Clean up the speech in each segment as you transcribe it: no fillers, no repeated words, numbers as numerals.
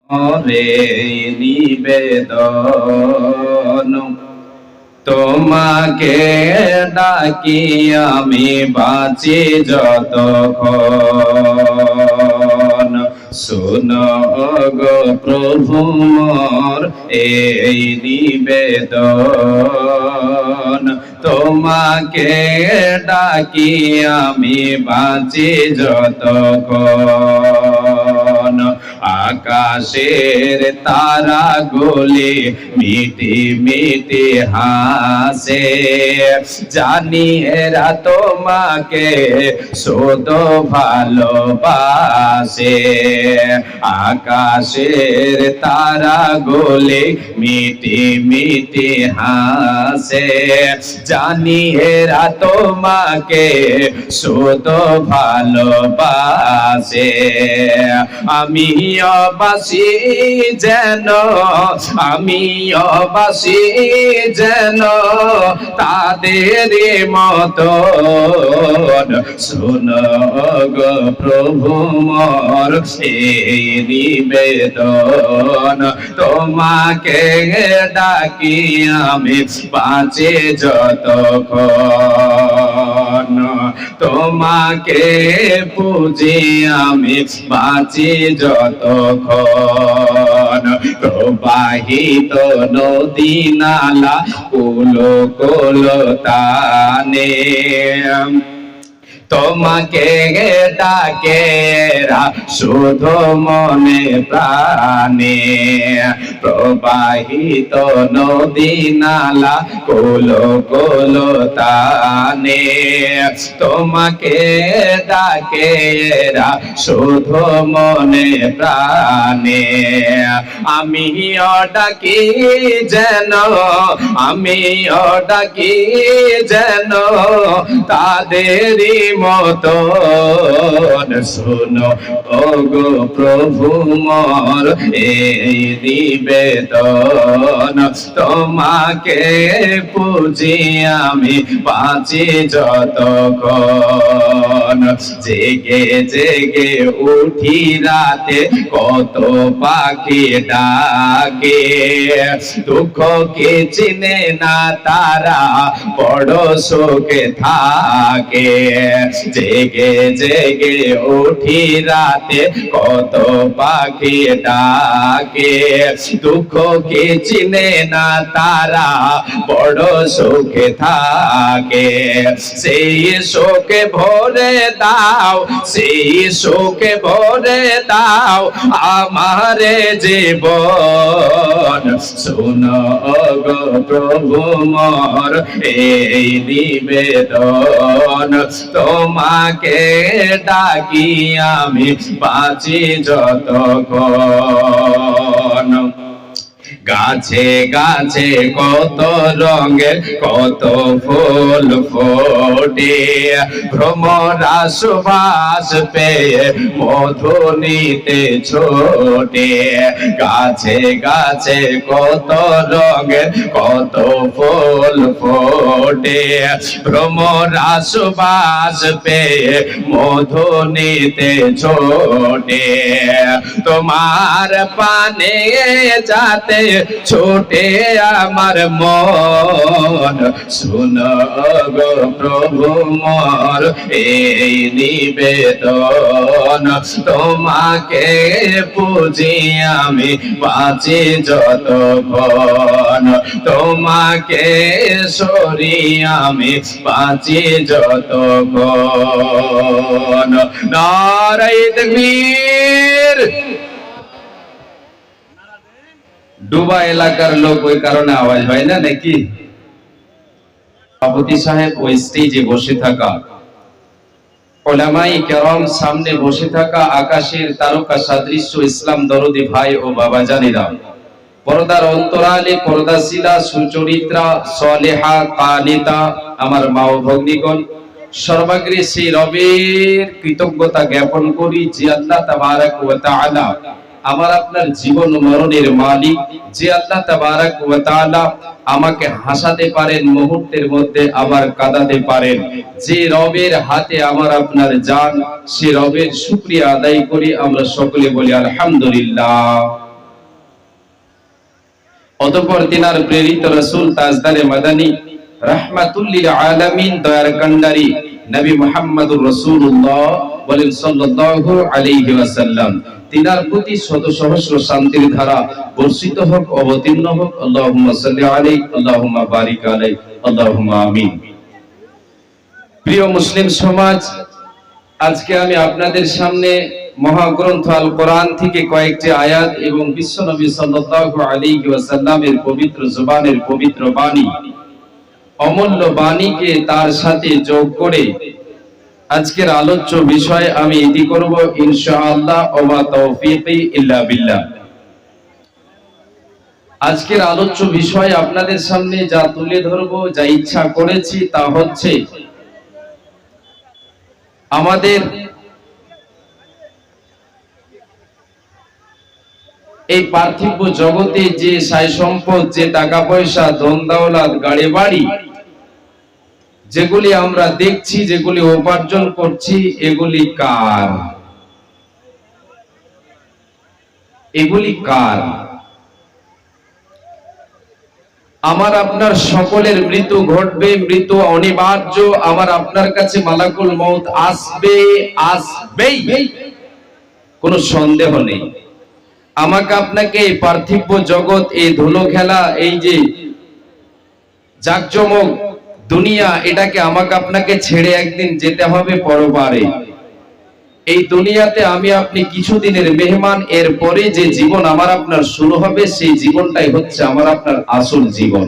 রে নিবেদন, তোমাকে ডাকি আমি বাঁচি যতক্ষণ। শোনো গো প্রভু মোর এই নিবেদন, তোমাকে ডাকি আমি বাঁচি যতক্ষণ। আকাশের তারাগুলি মিটি মিটি হাসে, জানি এরা তোমাকে শুধু ভালোবাসে। আকাশের তারাগুলি মিটি মিটি হাসে, জানি এরা তোমাকে শুধু ভালোবাসে। আমি অবাসি যেন, আমি অবাসি যেন তাদের মতন। শোনো গো প্রভু মোর এই নিবেদন, তোমাকে ডাকি আমি বাঁচি যতক্ষণ। তোমাকে পুজি আমি বাঁচি যতক্ষণ। প্রবাহিত নদী নালা কুলো কুলো তানে, তোমাকে ডাকে শুধু মনে প্রাণে। প্রবাহিত নদী নালা কুলো কুলো তানে, তোমাকে ডাকে শুধু মনে প্রাণে। আমিও ডাকি যেন, আমিও ডাকি যেন তাদেরই মতন। শোনো ওগো প্রভু মোর এই নিবেদন, তোমাকে পুজি আমি বাঁচি যতক্ষণ। জেগে জেগে উঠি রাতে কত পাখি ডাকে, দুঃখকে চিনে না তারা বড় সুখে থাকে। জেগে জেগে উঠি রাতে কত পাখি ডাকে, দুঃখকে চিনে না তারা বড় সুখে থাকে। সেই সুখে ভরে দাও, সেই সুখে ভরে দাও আমারে জীবন। শোনো গো প্রভু মোর এই নিবেদন, তোমাকে ডাকি আমি বাঁচি যতক্ষণ। গাছে গাছে কত রঙের কত ফুল ফোটে, ভ্রমরা সুবাস পেয়ে মধু নিতে ছোটে। গাছে গাছে কত রঙের কত ফুল ফোটে, ভ্রমরা সুবাস পেয়ে মধু নিতে ছোটে। তোমার পানে যাতে ছোটে আমার মন। শোনো গো প্রভু মোর এই নিবেদন, তোমাকে পুজি আমি বাঁচি যতক্ষণ। তোমাকে সরি আমি বাঁচি যতক্ষণ। নারায়ে তাকবীর। ডুবা এলাকার লোক ওই কারণে আওয়াজ হয় না নাকি? সভাপতি সাহেব ওই স্টেজে বসে থাকা, উলামায়ে কেরাম সামনে বসে থাকা, আকাশের তারকা সদৃশ্য ইসলাম দরদি ভাই ও বাবাজানেরা, পর্দার অন্তরালে পর্দাশীলা সুচরিত্রা সালেহা কানিতা আমার মা ও ভগ্নীগণ, সর্বাগ্রে সেই রবের কৃতজ্ঞতা জ্ঞাপন করি যে আল্লাহ তাবারক ওয়া তাআলা আমার আপনার জীবন মরণের মালিক, যে আল্লাহ তাবারক ওয়া তাআলা আমাকে হাসাতে পারেন মুহূর্তের মধ্যে আবার কাঁদাতে পারেন, যে রবের হাতে আমার আপনার জান, সে রবের শুকরিয়া আদায় করি আমরা সকলে বলি আলহামদুলিল্লাহ। অতঃপর তিনার প্রেরিত রাসূল তাজদারে মাদানী রাহমাতুল লিল আলামিন দয়ার কান্ডারি নবী মুহাম্মদুর রাসূলুল্লাহ বলেন সাল্লাল্লাহু আলাইহি ওয়াসাল্লাম, তিনার প্রতি শত সহস্র শান্তির ধারা বর্ষিত হোক, অবতীর্ণ হোক। আল্লাহুম্মা সাল্লি আলাইহি, আল্লাহুম্মা বারিক আলাইহি, আল্লাহুম্মা আমিন। প্রিয় মুসলিম সমাজ, আজকে আমি আপনাদের সামনে মহাগ্রন্থ আল কোরআন থেকে কয়েকটি আয়াত এবং বিশ্বনবী সাল্লাল্লাহু আলাইহি ওয়াসাল্লামের পবিত্র জবানের পবিত্র বাণী, অমূল্য বাণীকে তার সাথে যোগ করে আজকের আলোচ্য বিষয় আমি ইতি করব ইনশাআল্লাহ, ওয়া তাওফীকি ইল্লা বিল্লাহ। আজকের আলোচ্য বিষয় আপনাদের সামনে যা তুলে ধরব, যা ইচ্ছা করেছি তা হচ্ছে আমাদের এই পার্থিব জগতে যে সাই সম্পদ, যে টাকা পয়সা, ধন দৌলত, গাড়ি বাড়ি যেগুলি আমরা দেখছি, যেগুলি উপার্জন করছি, এগুলি কার? এগুলি কার? আমার আপনার সকলের মৃত্যু ঘটবে, মৃত্যু অনিবার্য। আমার আপনার কাছে মালাকুল মউত আসবে, আসবেই, কোনো সন্দেহ নেই। আমাকে আপনাকে এই পার্থিব জগৎ, এই ধুলো খেলা, এই যে জাকজমক দুনিয়া, এটাকে আমাকে আপনাকে ছেড়ে একদিন যেতে হবে পরপারে। এই দুনিয়াতে আমি আপনি কিছুদিনের মেহমান, এর পরে যে জীবন আমার আপনার শুরু হবে, সেই জীবনটাই হচ্ছে আমার আপনার আসল জীবন।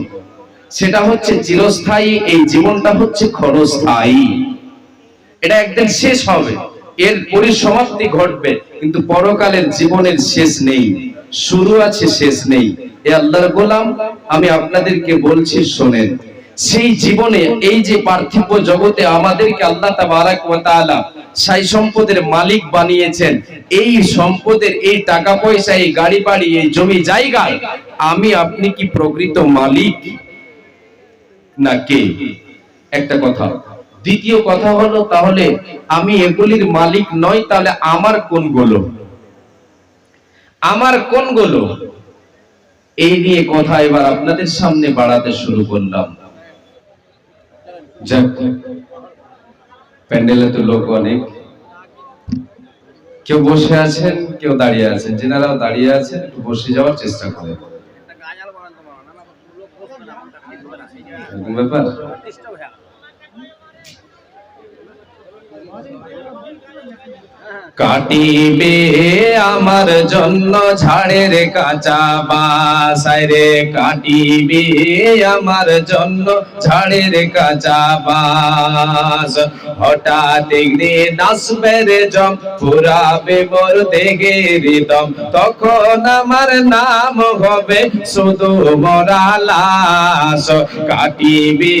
সেটা হচ্ছে চিরস্থায়ী, এই জীবনটা হচ্ছে ক্ষণস্থায়ী। এটা একদিন শেষ হবে, এর পরিসমাপ্তি ঘটবে, কিন্তু পরকালের জীবনের শেষ নেই, শুরু আছে, শেষ নেই। এ আল্লাহর গোলাম, আমি আপনাদেরকে বলছি শোনেন, সেই জীবনে এই যে পার্থিব জগতে আমাদেরকে আল্লাহ তাবারাক ওয়া তাআলা সাই সম্পদের মালিক বানিয়েছেন, এই সম্পদের, এই টাকা পয়সা, এই গাড়ি বাড়ি, এই জমি জায়গা, আমি আপনি কি প্রকৃত মালিক না কে? একটা কথা। দ্বিতীয় কথা হলো, তাহলে আমি এগুলির মালিক নই, তাহলে আমার কোনগুলো? আমার কোনগুলো? এই নিয়ে কথা এবার আপনাদের সামনে বাড়াতে শুরু করলাম। যাক, প্যান্ডেলে তো লোক অনেক, কেউ বসে আছেন, কেউ দাঁড়িয়ে আছেন। যেনারাও দাঁড়িয়ে আছেন একটু বসে যাওয়ার চেষ্টা করেন। এরকম ব্যাপার। কাটিবে আমার জন্য ঝাড়ের কাঁচা বাস, রে কাটিবে আমার জন্য ঝাড়ের কাঁচা বাস। হঠাৎ একদিন আসবে রে জম, পুরাবে মোর দেহের দম, তখন আমার নাম হবে শুধু মরা লাশ। কাটিবে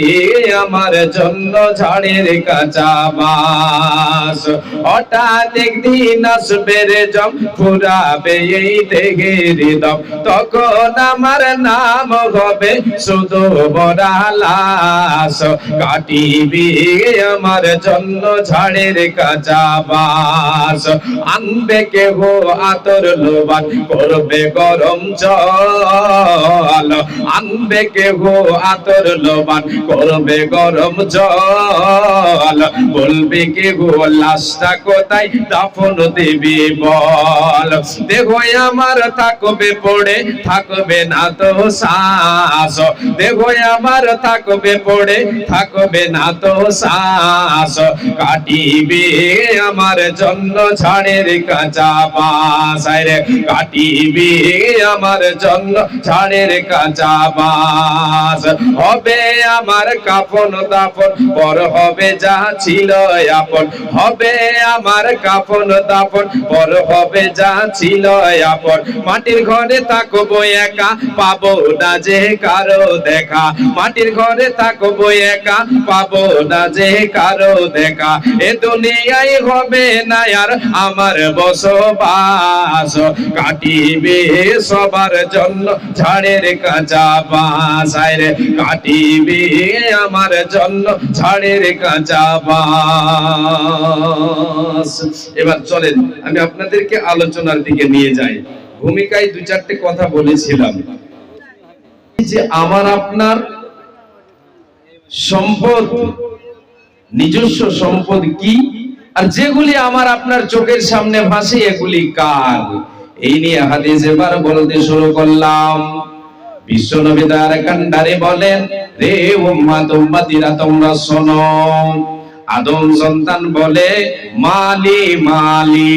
আমার জন্য ঝাড়ের কাঁচা বাস। হঠাৎ একদিন আসবে রে জম, পুরাবে এই দেহের দম, তখন আমার নাম হবে শুধু মরা লাশ। কাটিবে আমার জন্য ঝাড়ের কাঁচা বাস। আনবে কেহ আতর লোবান, করবে গরম জল, আনবে কেহ আতর লোবান, করবে গরম জল। বলবে কেহ লাশটা কোথায় দাফন দিবি বল। দেহ আমার থাকবে পড়ে, থাকবে না তো শ্বাস। দেহ আমার থাকবে পড়ে, থাকবে না তো শ্বাস। কাটিবে আমার জন্য ঝাড়ের কাঁচা বাস, রে কাটিবে আমার জন্য ঝাড়ের কাঁচা বাস। হবে আমার কাফন দাফন, পর হবে যা ছিল আপন। হবে আমার কাফন দাফন, পর হবে যা ছিল আপন। মাটির ঘরে থাকবো একা, পাবো না যে কারো দেখা। মাটির ঘরে থাকবো একা, পাবো না যে কারো দেখা। এ দুনিয়ায় হবে না আর আমার বসবাস। কাটিবে সবার জন্য ঝাড়ের কাঁচা বাস, রে কাটিবে আমার জন্য ঝাড়ের কাঁচা বাস। এবার চলেন আমি আপনাদেরকে আলোচনার দিকে নিয়ে যাই। ভূমিকায় দুই চারটে কথা বলেছিলাম। যে আমার আপনার সম্পদ, নিজস্ব সম্পদ কি, আর যেগুলি আমার আপনার চোখের সামনে ভাসে এগুলি কার, এই নিয়ে হাদিস এবার বলতে শুরু করলাম। বিশ্বনবী তার কান্ডারে বলেন, রে উম্মাত উম্মতিরা তোমরা শোনো। আদম সন্তান বলে মালি মালি,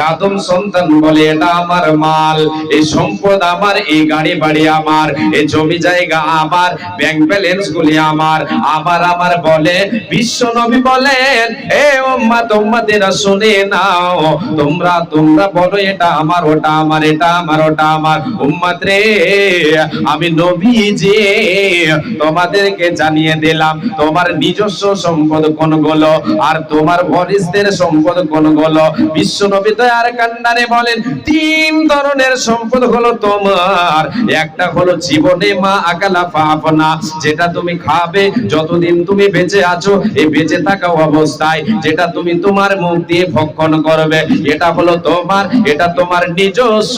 আদম সন্তান বলে এটা আমার মাল, এই সম্পদ আমার, এই গাড়ি বাড়ি আমার, এই জমি জায়গা আমার, ব্যাংক ব্যালেন্স গুলি আমার, আমার বলে। বিশ্ব নবী বলেন, এ উম্মত উম্মতেরা শুনে নাও, তোমরা বলো এটা আমার, ওটা আমার, এটা আমার, ওটা আমার। উম্মত রে, আমি নবী যে তোমাদেরকে জানিয়ে দিলাম তোমার নিজস্ব সম্পদ কোনগুলো আর তোমার ওয়ারিসদের সম্পদ কোনগুলো। বিশ্ব নবী তো আর কান্নারে বলেন, তিন ধরনের সম্পদ হলো তোমার। একটা হলো জীবনে মা আকালা ফাফনা, যেটা তুমি খাবে যতদিন তুমি বেঁচে আছো, এই বেঁচে থাকা অবস্থায় যেটা তুমি তোমার মুখ দিয়ে ভক্ষণ করবে, এটা হলো তোমার, এটা তোমার নিজস্ব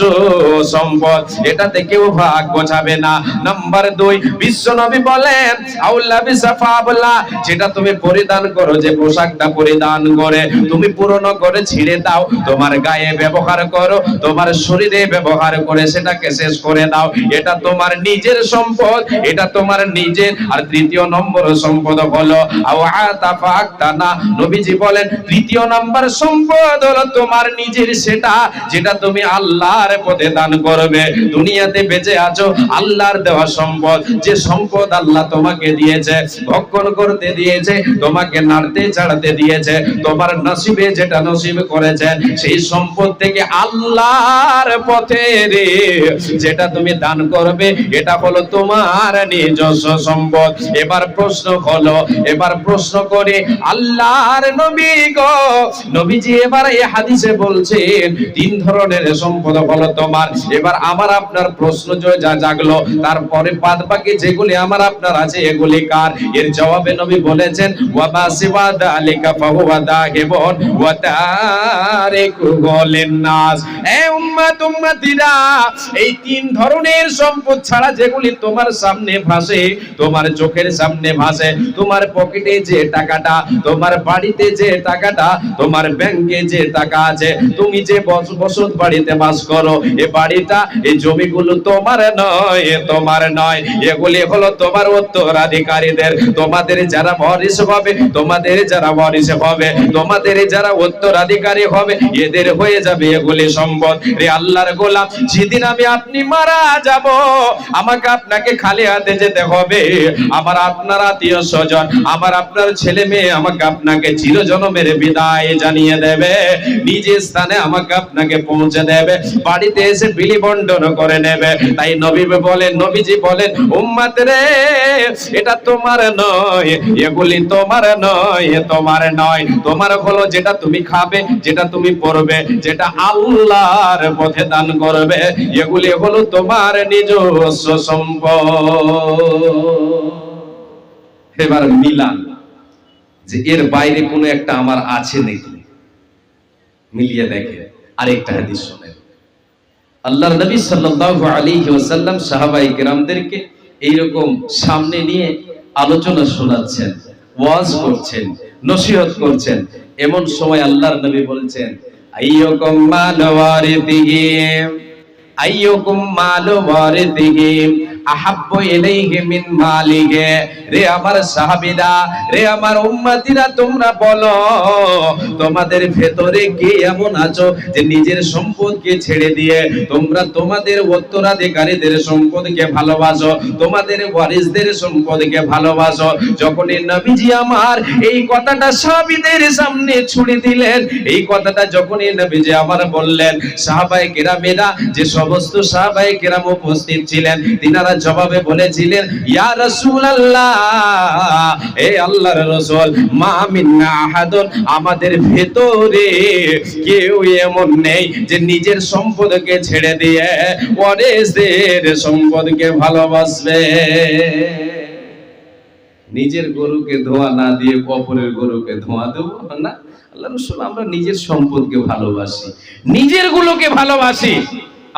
সম্পদ, এটাতে কেউ ভাগ গোছাবে না। নাম্বার 2, বিশ্ব নবী বলেন আউলা বিসাফাবলা, যেটা তুমি পরিধান করো, যে পোশাকটা পরিধান করে তুমি পুরনো করে ছিঁড়ে দাও, তোমার গায়ে ব্যবহার করো, তোমার শরীরে ব্যবহার করে সেটাকে শেষ করে দাও, এটা তোমার নিজের সম্পদ, এটা তোমার নিজের। আর তৃতীয় নম্বর সম্পদ হলো আওয়াতাফাক্তানা, নবীজি বলেন তৃতীয় নম্বর সম্পদ হলো তোমার নিজের, সেটা যেটা তুমি আল্লাহর পথে দান করবে। দুনিয়াতে বেঁচে আছো আল্লাহর দেওয়া সম্পদ, যে সম্পদ আল্লাহ তোমাকে দিয়েছে, ভক্ষণ করতে দিয়েছে, তোমাকে নাড়তে চাড়াতে দিয়েছে, তোমার নসিবে যেটা নসিব করেছেন, সেই সম্পদ থেকে আল্লাহর পথে রে যেটা তুমি দান করবে, এটা হলো তোমার নিজস্ব সম্পদ। এবার প্রশ্ন করে আল্লাহর নবী গো, নবীজি এবার এই হাদিসে বলছেন তিন ধরনের সম্পদ হলো তোমার। এবার আমার আপনার প্রশ্ন জাগলো, তারপরে বাদ বাকি যেগুলি আমার আপনার আছে এগুলি কার? এর জবাবে নবী বলেছেন, ওয়াবা সিওয়া যালিকা ফাহুয়া দাহিবুন ওয়া তারিকু লিন-নাস। এ উম্মত উম্মতিরা, এই তিন ধরনের সম্পদ ছাড়া যেগুলি তোমার সামনে ভাসে, তোমার চোখের সামনে ভাসে, তোমার পকেটে যে টাকাটা, তোমার বাড়িতে যে টাকাটা, তোমার ব্যাংকে যে টাকা আছে, তুমি যে বসত বাড়িতে বাস করো, এই বাড়িটা, এই জমিগুলো তোমার নয়, তোমার নয়, এগুলি হলো তোমার উত্তরাধিকারীদের। তোমাদের যারা ওয়ারিস হবে, তোমাদের যারা ওয়ারিস হবে, তোমাদের যারা উত্তরাধিকারী হবে, এদের হয়ে যাবে এগুলি সম্পদ। রে আল্লাহর গোলাম, যেদিন আমি আপনি মারা যাব, আমাকে আপনাকে খালি হাতে যেতে হবে। আমার আপনার আত্মীয় স্বজন, আমার আপনার ছেলে মেয়ে আমাকে আপনাকে চিরজন্মের বিদায় জানিয়ে দেবে, নিজের স্থানে আমাকে আপনাকে পৌঁছে দেবে, বাড়িতে এসে বিলি বন্টন করে নেবে। তাই নবীজি বলেন উম্মত রে, এটা তোমার নয়, এগুলি তোমার নয়, তোমার নয়। তোমার হলো যেটা তুমি খাবে, যেটা তুমি পরবে, যেটা আল্লাহর পথে দান করবে, এগুলি হলো তোমার নিজস্ব সম্পদ। এবার মিলান যে এর বাইরে কোনো একটা আমার আছে নাকি, মিলিয়ে দেখে। আরেকটা হাদিস শুনেন, আল্লাহর নবী সাল্লাল্লাহু আলাইহি ওয়াসাল্লাম সাহাবায়ে কেরামদেরকে এইরকম সামনে নিয়ে আলোচনা শোনাচ্ছেন, ওয়াজ করছেন, নসিহত করছেন। এমন সময় আল্লাহর নবী বলছেন, আইয়ুকুম মালু ওয়ারিথিহি, আইয়ুকুম মালু ওয়ারিথিহি আহাব্বু ইলাইহি মিন মালিহি। রে আমার সাহাবীরা, রে আমার উম্মতিরা, তোমরা বলো তোমাদের ভেতরে কে এমন আছো যে নিজের সম্পদকে ছেড়ে দিয়ে তোমরা তোমাদের উত্তরাধিকারীদের সম্পদকে ভালোবাসো, তোমাদের ওয়ারিসদের সম্পদকে ভালোবাসো। যখনই নবীজি আমার এই কথাটা সাহাবীদের সামনে ছুড়ে দিলেন, এই কথাটা যখনই নবীজি আমার বললেন, সাহাবায়ে কেরামেরা, যে সমস্ত সাহাবায়ে কেরাম উপস্থিত ছিলেন, তিনারা জবাবে বলেছিলেন, ইয়া রাসূলুল্লাহ, এ আল্লাহর রাসূল, মা মিন্না আহাদুন, আমাদের ভেতরে কেউ এমন নেই যে নিজের সম্পদকে ছেড়ে দিয়ে ওয়ারিসদের সম্পদকে ভালোবাসবে। নিজের গরুকে ধোয়া না দিয়ে অপরের গরুকে ধোয়া দেব না। আল্লাহর রাসূল, আমরা নিজের সম্পদকে ভালোবাসি, নিজের গুলোকে ভালোবাসি,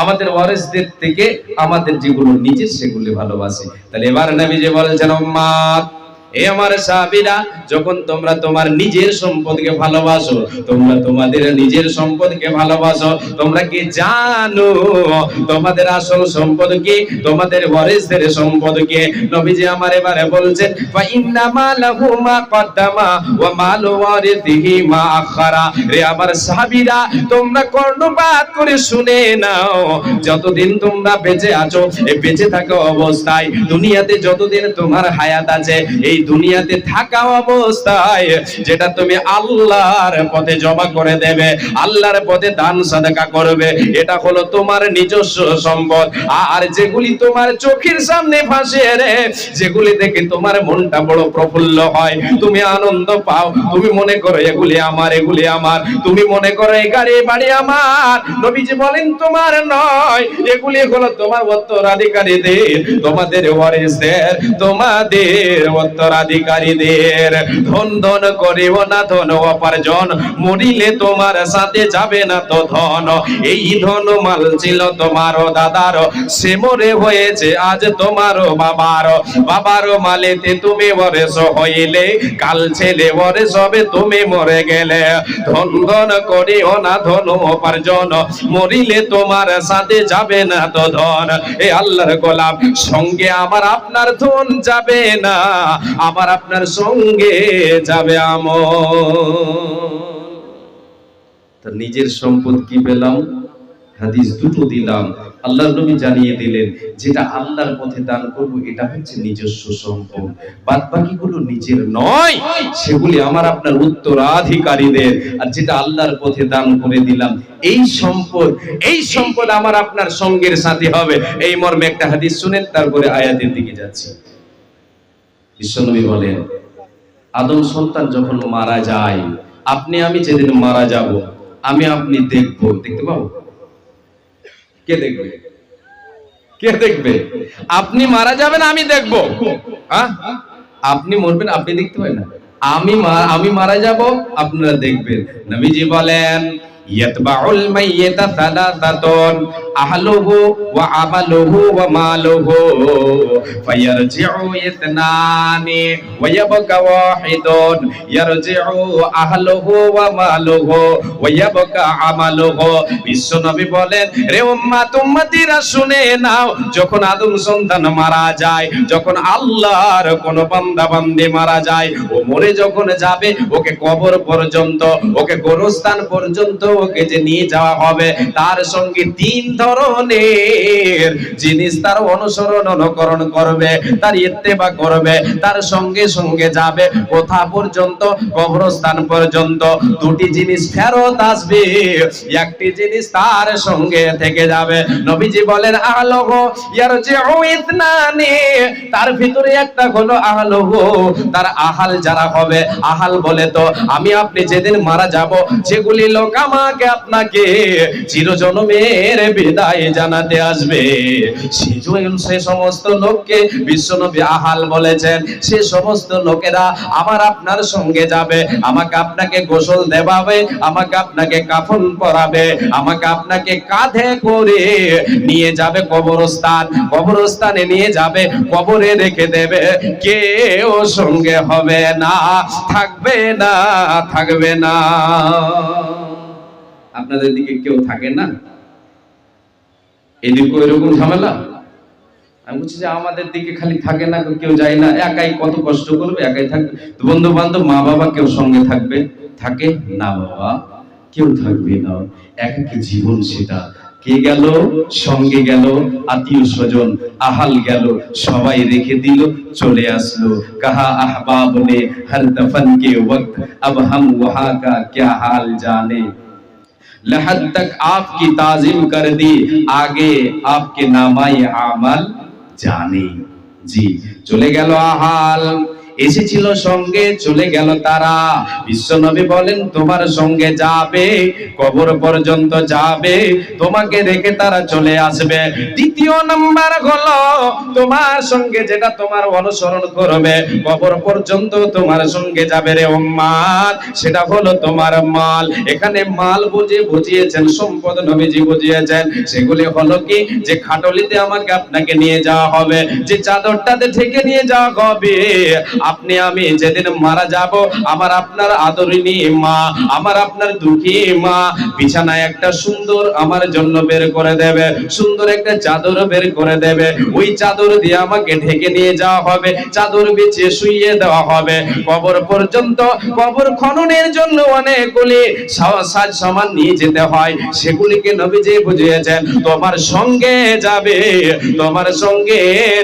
আমাদের ওয়ারিসদের থেকে আমাদের যেগুলো নিজের সেগুলো ভালোবাসি। তাহলে এবার নবী যে বলছেন, উম্মত এ আমার সাহাবীরা, যখন তোমরা তোমার নিজের সম্পদকে ভালোবাসো, তোমরা তোমাদের নিজের সম্পদকে ভালোবাসো, তোমরা কি জানো তোমাদের আসল সম্পদ কি? তোমাদের ওয়ারিসদের সম্পদ কি? নবীজি আমার এবারে বলছেন, ফা ইন্না মালাহু মা কদ্দামা ওয়া মালু ওয়ারিসিহি মা আখারা। রে আমার সাহাবীরা, তোমরা কর্ণপাত করে শুনে নাও, যতদিন তোমরা বেঁচে আছো, এই বেঁচে থাকা অবস্থায় দুনিয়াতে যতদিন তোমার হায়াত আছে, এই দুনিয়াতে থাকা অবস্থায় যেটা তুমি আল্লাহর পথে জমা করে দেবে, আল্লাহর পথে দান সাদাকা করবে, এটা হলো তোমার নিজস্ব সম্পদ। আর যেগুলি তোমার চোখের সামনে ভাসে রে, যেগুলি দেখে তোমার মনটা বড় প্রফুল্ল হয়, তুমি আনন্দ পাও, তুমি মনে করো এগুলি আমার, এগুলি আমার, তুমি মনে করো এই গাড়ি বাড়ি আমার, নবীজি বলেন তোমার নয়, এগুলি হলো তোমার উত্তরাধিকারীদের, তোমাদের ওয়ারিসদের, তোমাদের উত্তরাধিকারীদের। ধন ধন করিও না ধন উপার্জন, মরিলে তোমার সাথে যাবে না তো ধন। এই ধন মাল ছিল তোমার দাদার, সে মরে হয়েছে আজ তোমার বাবার, বাবার মালেতে তুমি ওয়ারিস হইলে, কাল ছেলে ওয়ারিস হবে তুমি মরে গেলে। ধন ধন করিও না ধন উপার্জন, মরিলে তোমার সাথে যাবে না তো ধন। এ আল্লাহর গোলাম, সঙ্গে আমার আপনার ধন যাবে না, আমার আপনার সঙ্গে যাবে আমল। তো নিজের সম্পদ কি পেলাম? হাদিস দুটো দিলাম, আল্লাহর নবী জানিয়ে দিলেন, যেটা আল্লাহর পথে দান করব এটা হচ্ছে নিজস্ব সম্পদ, বাদ বাকিগুলো নিজের নয়, সেগুলি আমার আপনার উত্তরাধিকারীদের। আর যেটা আল্লাহর পথে দান করে দিলাম, এই সম্পদ আমার আপনার সঙ্গের সাথে হবে। এই মর্মে একটা হাদিস শুনেন, তারপরে আয়াতের দিকে যাচ্ছি। বিশ্বনবী বলেন, আদম সন্তান যখন মারা যায়, আপনি আমি যেদিন মারা যাব, আমি আপনি দেখতে পাবো? কে দেখবে? কে দেখবে? আপনি মারা যাবেন, আমি দেখবো? আপনি মরবেন, আপনি দেখতে পাবেন না? আমি মারা যাব, আপনারা দেখবেন। নবীজি বলেন, ইয়াতবাউল মাইয়িতা সালাসাতুন, আহলুহু ওয়া আমালুহু ওয়া মালুহু, ফায়ারজিউ ইসনানি ওয়া ইয়াবকা ওয়াহিদুন, ইয়ারজিউ আহলুহু ওয়া মালুহু ওয়া ইয়াবকা আমালুহু। বিশ্বনবী বলেন, রে উম্মত উম্মতিরা শুনে নাও, যখন আদম সন্তান মারা যায়, যখন আল্লাহর কোন বান্দা বান্দি মারা যায়, ও মরে যখন যাবে, ওকে কবর পর্যন্ত, ওকে গোরস্থান পর্যন্ত ওকে যে নিয়ে যাওয়া হবে, তার সঙ্গে তিন ধরনের জিনিস তার অনুকরণ করবে, তার ইত্তেবা করবে, তার সঙ্গে সঙ্গে যাবে কোথা পর্যন্ত? কবরস্থান পর্যন্ত। দুটি জিনিস ফেরত আসবে, একটি জিনিস তার সঙ্গে থেকে যাবে। নবীজি বলেন, আহলুহু ইয়ারজিউ ইসনানি, তার ভিতরে একটা হলো আহলুহু, তার আহাল যারা হবে, আহাল বলে তো আমি আপনি যেদিন মারা যাব, যেগুলি লোক আমাকে আপনাকে চিরজন্মের বিদায় জানাতে আসবে, সে সমস্ত লোককে বিশ্বনবী আহাল বলেছেন। সে সমস্ত লোকেরা আমার আপনার সঙ্গে যাবে, আমাকে আপনাকে গোসল দেওয়াবে, আমাকে আপনাকে কাফন পরাবে, আমাকে আপনাকে কাঁধে করে নিয়ে যাবে কবরস্থান, কবরস্থানে নিয়ে যাবে, কবরে রেখে দেবে, কেউ সঙ্গে হবে না, থাকবে না, থাকবে না। আপনাদের দিকে কেউ থাকে না? এদিকে এরকম ঝামেলা? আমি বলছি যে আমাদের দিকে খালি থাকে না, কেউ যায় না, একাই কত কষ্ট করবে, একাই থাকবে। বন্ধু বান্ধব, মা বাবা কেউ সঙ্গে থাকবে? থাকে না বাবা, কেউ থাকবে না, একাকী জীবন সেটা। কে গেল? সঙ্গে গেল, আত্মীয় স্বজন, আহাল গেল, সবাই রেখে দিল, চলে আসলো। কাহা আহবাব নে হর দফন কে ওয়াক্ত, अब हम वहां का क्या हाल जाने, लहद तक आपकी ताजीम कर दी, आगे आपके नामाए आमल जाने। জি, চলে গেল আহাল, এসেছিল সঙ্গে, চলে গেল তারা। বিশ্বনবী বলেন তোমার সঙ্গে যাবে, কবর পর্যন্ত যাবে, তোমাকে রেখে তারা চলে আসবে। দ্বিতীয় নাম্বার হলো তোমার সঙ্গে যেটা তোমার অনুসরণ করবে, কবর পর্যন্ত তোমার সঙ্গে যাবে রে উম্মাত, সেটা হলো তোমার মাল। এখানে মাল বুঝিয়েছেন, সম্পদ নবীজি বুঝিয়েছেন। সেগুলি হলো কি, যে খাটলিতে আমাকে আপনাকে নিয়ে যাওয়া হবে, যে চাদরটাতে ঢেকে নিয়ে যাওয়া হবে। আপনি আমি যেদিন মারা যাব, আমার আপনার আদরিনী মা, আমার আপনার দুঃখী মা বিছানায় একটা সুন্দর আমার জন্য বের করে দেবে, সুন্দর একটা চাদর বের করে দেবে। ওই চাদর দিয়ে আমাকে ঢেকে নিয়ে যাওয়া হবে, চাদর বিছিয়ে শুইয়ে দেওয়া হবে। কবর পর্যন্ত, কবর খননের জন্য অনেকগুলি সাজ সামান নিয়ে যেতে হয়, সেগুলিকে নবীজি বুঝিয়েছেন। তোমার সঙ্গে যাবে, তোমার সঙ্গে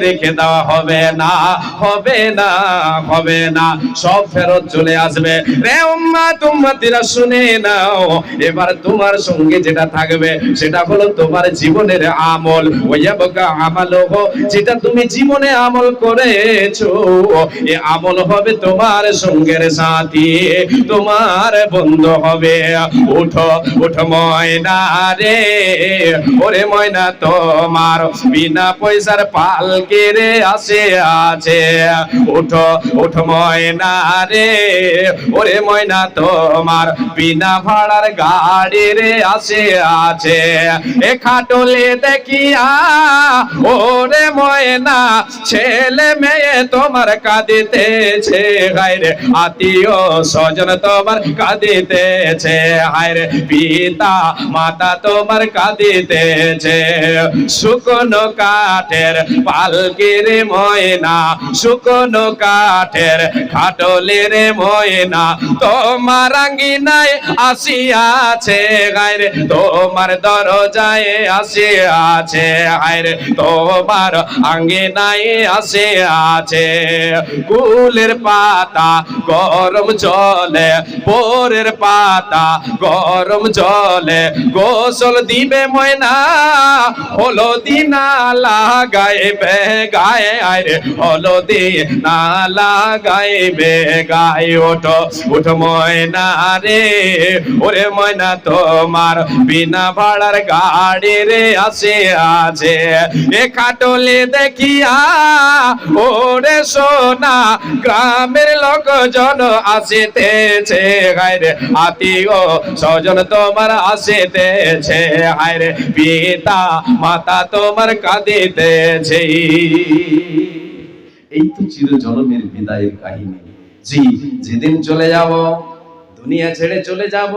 রেখে দেওয়া হবে না, হবে না, হবে না, সব ফেরত চলে আসবে। রে উম্মাত উম্মতিরা শুনে নাও, এবার তোমার সঙ্গে যেটা থাকবে সেটা হলো তোমার জীবনের আমল। ওয়ায়াবকা আমালুহু, যেটা তুমি জীবনে আমল করেছো, এই আমল হবে তোমার সঙ্গের সাথী, তোমার বন্ধু হবে। উঠো উঠো ময়না রে, ওরে ময়না তোমার বিনা পয়সার পালকে রে আসে আছে। উঠো উঠো ময়না রে, ওরে ময়না তোমার বিনা ভাড়ার গাড়ি রে আসে আছে। এ খাটলে দেখিয়া ওরে ময়না, ছেলে মেয়ে তোমার কাঁদিতেছে, হায়রে আত্মীয় স্বজন তোমার কাঁদিতেছে, হায়রে পিতা মাতা তোমার কাঁদিতেছে। শুকনো কাঠের পালকির ময়না, শুকনো কাঠের খাটলের ময়না তোমার আঙ্গিনায় আসিয়াছে, হায়রে তোমার দরজায় আসিয়াছে, হায়রে তোমার আঙ্গিনায় আসিয়াছে। কুলের পাতা গরম জলে, বোরের পাতা গরম জলে গোসল দিবে ময়না, হলদি না লাগাইবে গায়ে, আরে হলদি না লাগাইবে গায়ে। ওঠো ওঠো ময়না রে, ওরে ময়না তোমার বিনা ভাড়ার গাড়ি রে আসে আছে। এ খাটলে দেখিয়া ওরে সোনা, গ্রামের লোকজন আসিতেছে, হায়রে আত্মীয় স্বজন তোমার আসিতেছে, হায়রে পিতা মাতা তোমার কাঁদিতেছে। এই তো চির জন্মের বিদায়ের কাহিনী। জি, যেদিন চলে যাব, দুনিয়া ছেড়ে চলে যাব,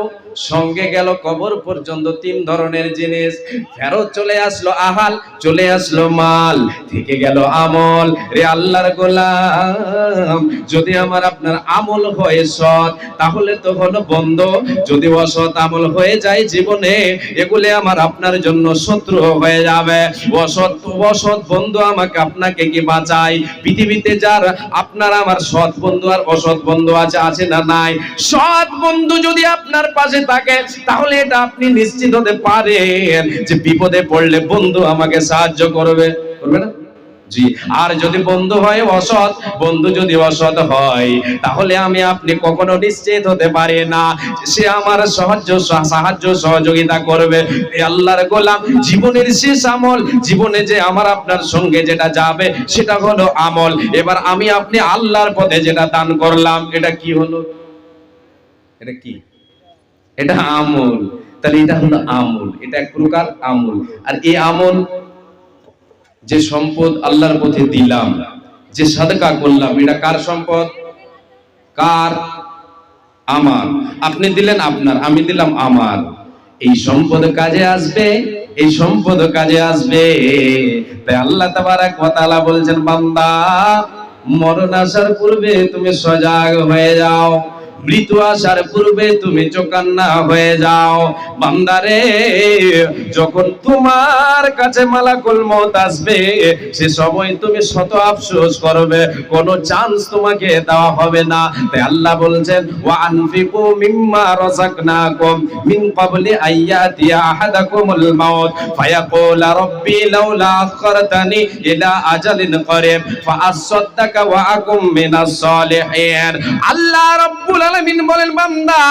সঙ্গে গেল কবর পর্যন্ত তিন ধরনের জিনিস। ফেরত চলে আসলো আহাল, চলে আসলো মাল, থেকে গেল আমল। রে আল্লাহর গোলাম, যদি আমার আপনার আমল হয় সৎ, তাহলে তো হলো বন্ধু। যদি অসৎ আমল হয়ে যায় জীবনে, এগুলো আমার আপনার জন্য শত্রু হয়ে যাবে। অসৎ বন্ধু আমাকে আপনাকে কি বাঁচায়? পৃথিবীতে যার আপনার আমার সৎ বন্ধু আর অসৎ বন্ধু আছে না নাই? সৎ বন্ধু যদি আপনার পাশে থাকে, তাহলে এটা আপনি নিশ্চিত হতে পারেন যে বিপদে পড়লে বন্ধু আমাকে সাহায্য করবে, করবে না? জি। আর যদি বন্ধু হয় অসৎ, বন্ধু যদি অসৎ হয়, তাহলে আমি আপনি কখনো নিশ্চিত হতে পারি না সে আমার সাহায্য সহযোগিতা করবে। আল্লাহর গোলাম, জীবনের শেষ আমল, জীবনে যে আমার আপনার সঙ্গে যেটা যাবে সেটা হলো আমল। এবার আমি আপনি আল্লাহর পথে যেটা দান করলাম, এটা কি হলো? এটা কি? এটা আমল। তাহলে এটা হলো আমল, এটা এক প্রকার আমল। আর এই আমল, যে সম্পদ আল্লাহর পথে দিলাম, যে সাদকা করলাম, এটা কার সম্পদ? কার? আমার। আপনি দিলেন আপনার, আমি দিলাম আমার। এই সম্পদ কাজে আসবে, এই সম্পদ কাজে আসবে। তাই আল্লাহ তাবারক ওয়া তাআলা বলছেন, বান্দা মরণ আসার পূর্বে তুমি সজাগ হয়ে যাও। মৃত্যু আসার পূর্বে তুমি চোকান্না হয়ে যাও। বান্দারে, যখন তোমার কাছে মালাকুল মউত আসবে, সে সময় তুমি শত আফসোস করবে, কোনো চান্স তোমাকে দেওয়া হবে না। তাই আল্লাহ বলছেন, ওয়া আনফিকু মিম্মা রাযাকনাকুম মিন ক্বাবলি আইয়াতিয়া আহাদাকুমুল মাউত ফায়াকুলা রাব্বি লাউলা আখখারতানি ইলা আজালিন করিব ফাআসাদদাকা ওয়া আকুম মিনাস সালিহিন। আল্লাহ রাব্বুল আলামিন বলেন, বান্দা,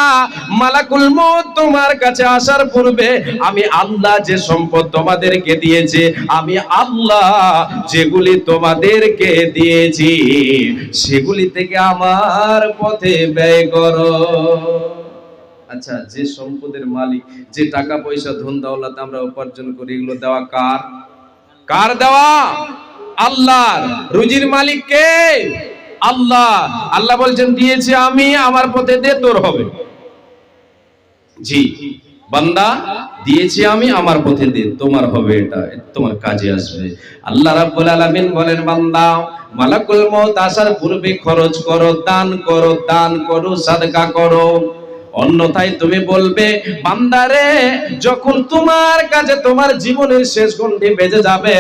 মালাকুল মউত তোমার কাছে আসার পূর্বে আমি আল্লাহ যে সম্পদ তোমাদেরকে দিয়েছি, আমি আল্লাহ যেগুলি তোমাদেরকে দিয়েছি, সেগুলি থেকে আমার পথে ব্যয় করো। আচ্ছা, যে সম্পদের মালিক, যে টাকা পয়সা ধন দৌলত আমরা উপার্জন করি, এগুলো দেওয়া কার? কার দেওয়া? আল্লাহর। রুজির মালিক কে? আল্লাহ। আল্লাহ বলছেন, দিয়েছি আমি, আমার পথে দে, তোর হবে। জি বান্দা, দিয়েছি আমি, আমার পথে দে, তোমার হবে, এটা তোমার কাজে আসবে। আল্লাহ রাব্বুল আলামিন বলেন, বান্দা, মালাকুল মউত আসার পূর্বে খরচ করো, দান করো, দান করো, সাদকা করো। অন্যথায় তুমি বলবে, বান্দারে, যখন তোমার কাছে তোমার জীবনের শেষ ঘন্টি বেজে যাবে,